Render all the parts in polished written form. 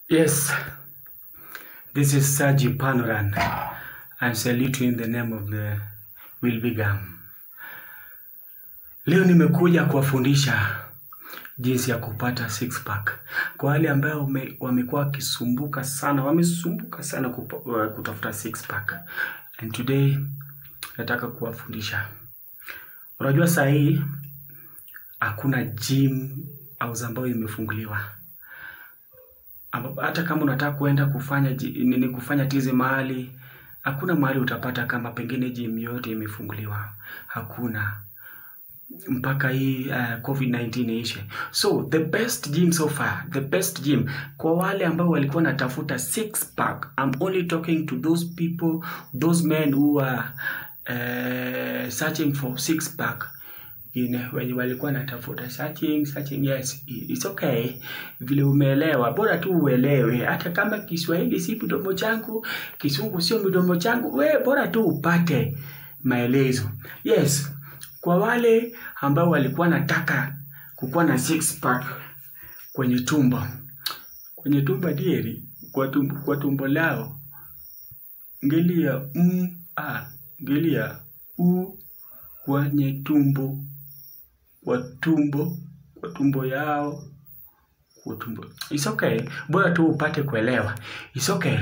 Yes, this is Saji Panoran. I salute you in the name of the will begam. Leo nimekuja kuwafundisha jinsi ya kupata six pack. Kwa wale ambao wamekuwa wakisumbuka sana kutafuta six pack. And today nataka kuwafundisha. Unajua saa hii hakuna gym au ambayo imefunguliwa. Hata kama unataka kuenda kufanya tizi mahali, hakuna mahali utapata kama pengine gym yote imefunguliwa. Hakuna. Mpaka hii COVID-19 ishe. So the best gym so far, the best gym kwa wale ambao walikuwa natafuta six pack, I'm only talking to those people, those men who are searching for six pack. When walikuwa natafuta searching, yes, it's okay. Vile umeelewa, bora tu uelewe. Hata kama Kiswahili si mdomo changu, Kizungu sio mdomo changu, bora tu upate maelezo. Yes, kwa wale ambao walikuwa nataka kukuwa na six pack kwenye tumbo. Kwenye tumbo dieri, kwa tumbo lao. Ngelia ngelia kwenye tumbo. Kwa tumbo yao, kwa tumbo. It's okay. Bora tu upate kuelewa. It's okay.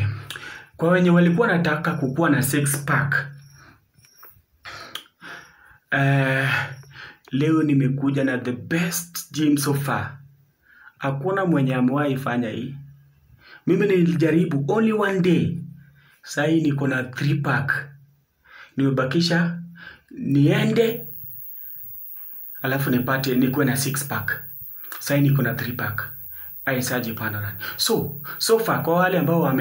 Kwa wenye walikuwa nataka kukuwa na six pack. Leo nimekuja na the best gym so far. Hakuna mwenye amewahi fanya hii. Mimi nilijaribu only one day. Sasa hii niko na 3 pack. Nimebakisha niende alafu nikuwe na 6 pack. Sasa hii niko na 3 pack. Saji Panoran. So far kwa wale ambao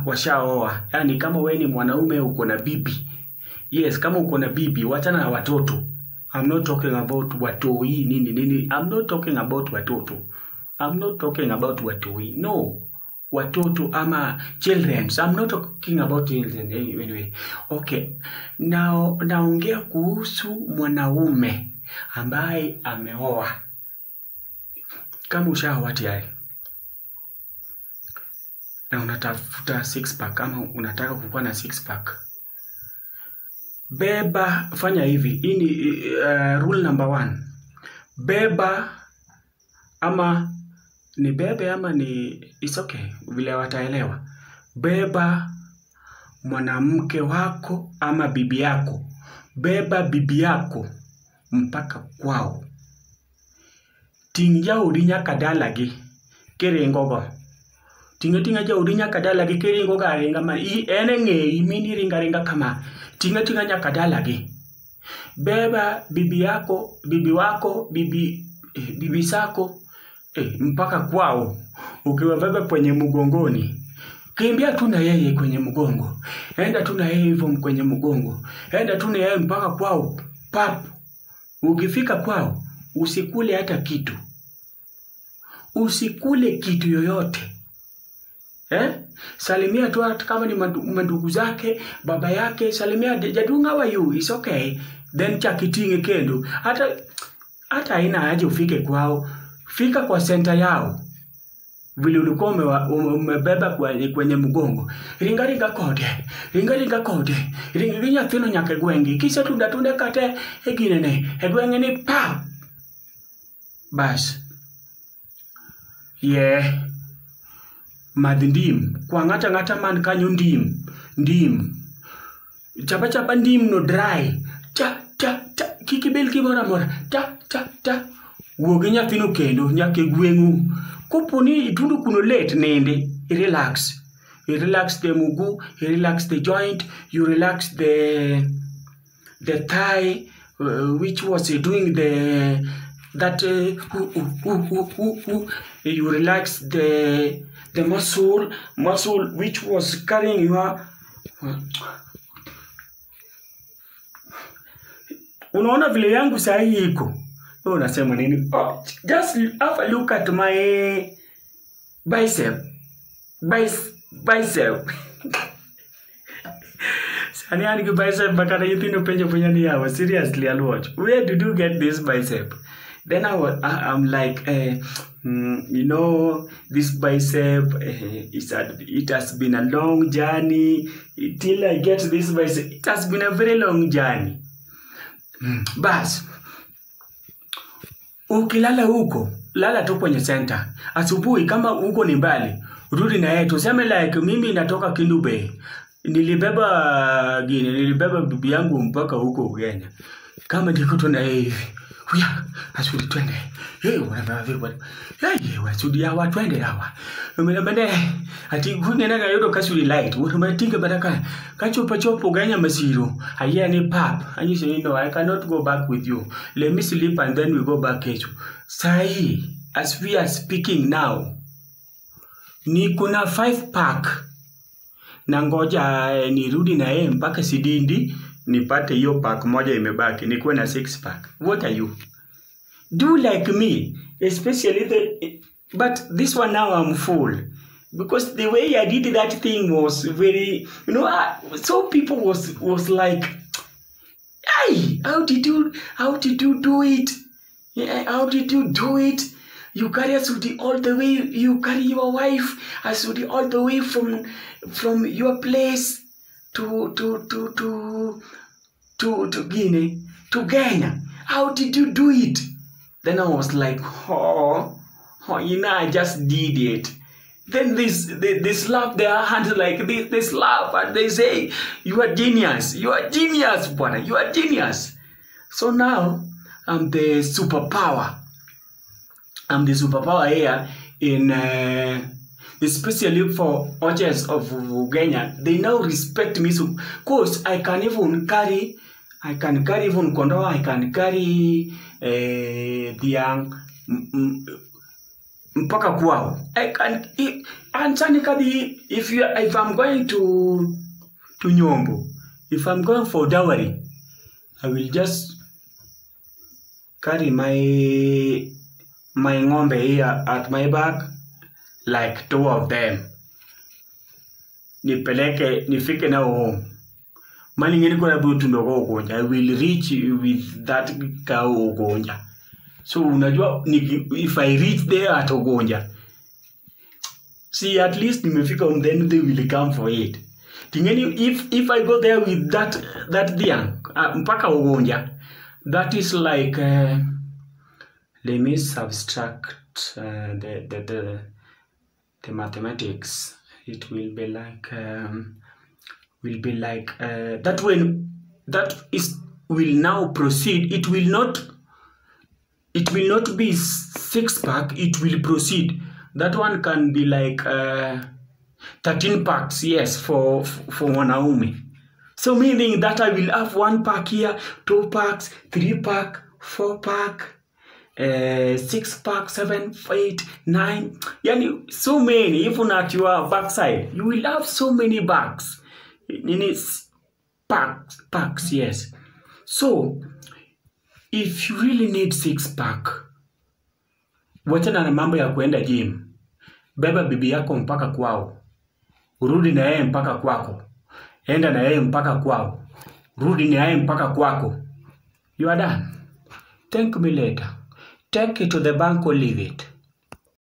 washaoa, yani kama wewe ni mwanaume uko na bibi. Yes, kama uko na bibi, wachana na watoto. I'm not talking about watoi nini. I'm not talking about watoto. I'm not talking about watoi. No. Watoto ama children. So I'm not talking about children anyway. Okay. Now naongea kuhusu mwanaume ambaye ameoa. Kama ushaoa tayari na unatafuta 6 pack ama unataka kukuwa na 6 pack. Beba, fanya hivi. Hii ni rule number 1. Beba ama ni bebe ama ni it's okay, vile wataelewa. Beba mwanamke wako ama bibi yako. Beba bibi yako mpaka kwao. Tinga udinya kadalagi kerengogo. Tinga ja udinya kadalagi kerengogo arenga ma enenge imini ringa kama. Tinga nya kadalagi. Beba bibi yako, bibi wako, bibi sako mpaka kwao. Ukiwabeba kwenye mgongoni, kimbia tu na yeye kwenye mgongo. Enda tu na yeye hivyo kwenye mgongo. Enda tu na yeye mpaka kwao. Pap. Ukifika kwao, usikule hata kitu. Usikule kitu yoyote. Salimia tu hata kama ni mandugu zake, baba yake, salimia jadunga wa you, it's okay. Then chakitinge kendo. Hata haina haja ufike kwao. Fika kwa center yao. Vile ulikuwa umebeba kwenye mgongo. Ringa kode. Ringa fino nyake gwengi. Kisa tunda kate eginene. Egwenge ni pa. Bas. Yeah. Madindim. Kwa ngata man kanyo ndim. Chapa ndim no dry. Cha. Kikibel mora. Ta. Woginya fino kendo nyake gwengu. Kupuni itundu kuno late nende. Relax. You relax the mugu, you relax the joint, you relax the thigh, which was doing you relax the muscle which was carrying your. Unaona vile yangu sahi iko. Unasema nini? Just have a look at my bicep. Sani ani bicep bakara yitino penye ni yawa. Seriously, I'll watch. Where did you get this bicep? Then I'm like, this bicep, it has been a long journey. Till I get this bicep, it has been a very long journey. But ukilala huko, lala tu kwenye center. Asubuhi kama huko ni mbali, rudi na yeye. Tuseme like mimi natoka Kendu Bay. Nilibeba bibi yangu mpaka huko Ugenya. Kama ndiko na yeye hivi. Huya, asudi twende. Wasudi hawa twende hawa. Mwenye ati kungena ga yodo kasuri light. Umatinga baraka. Kachopa chopo Ugenya masiro. Aya ni pap. And you say, I cannot go back with you. Let me sleep and then we go back kecho. Sahi, as we are speaking now, ni kuna 5 pack. Nangoja nirudi na yeye mpaka Sidindi nipate hiyo pack moja imebaki, nikuwe na 6 pack. What are you? Do like me, especially but this one now I'm full. Because the way I did that thing was very, so people was like, hey, how did you do it? Yeah, how did you do it? You carry Asudi all the way, you carry your wife Asudi all the way from your place to Guinea, to Ghana. How did you do it? Then I was like, I just did it. Then they slap their hands like this, they slap and they say, you are genius, brother, you are genius. So now, I'm the superpower. I'm the superpower here in, especially for audience of Ugenya. They now respect me. So, cause I can carry even Kondo, I can carry the young mpaka kwao. I can, if I'm going to Nyombo, if I'm going for dowry, I will just carry my ngombe here at my back, like 2 of them. Nifike na home. Mali ngeni kuna butu ndogo ugonja. I will reach with that cow ugonja. So unajua if I reach there at ugonja, see at least nimefika home, then they will come for it. Tingeni if I go there with that diang mpaka ugonja, that is like let me subtract the mathematics. It will be like that when that will now proceed. It will not be 6 pack. It will proceed. That one can be like 13 packs. Yes, for wanaume. So meaning that I will have 1 pack here, 2 packs, 3 pack, 4 pack. 6 pack, 7, 8, 9. Yani so many. Even at your backside, you will have so many bags. Packs, yes. So if you really need 6 pack, wachana na mambo ya kuenda gym. Beba bibi yako mpaka kwao. Rudi na yeye mpaka kwako. Enda na yeye mpaka kwao. Rudi na yeye mpaka kwako. You are done. Thank me later. Take it to the bank or leave it.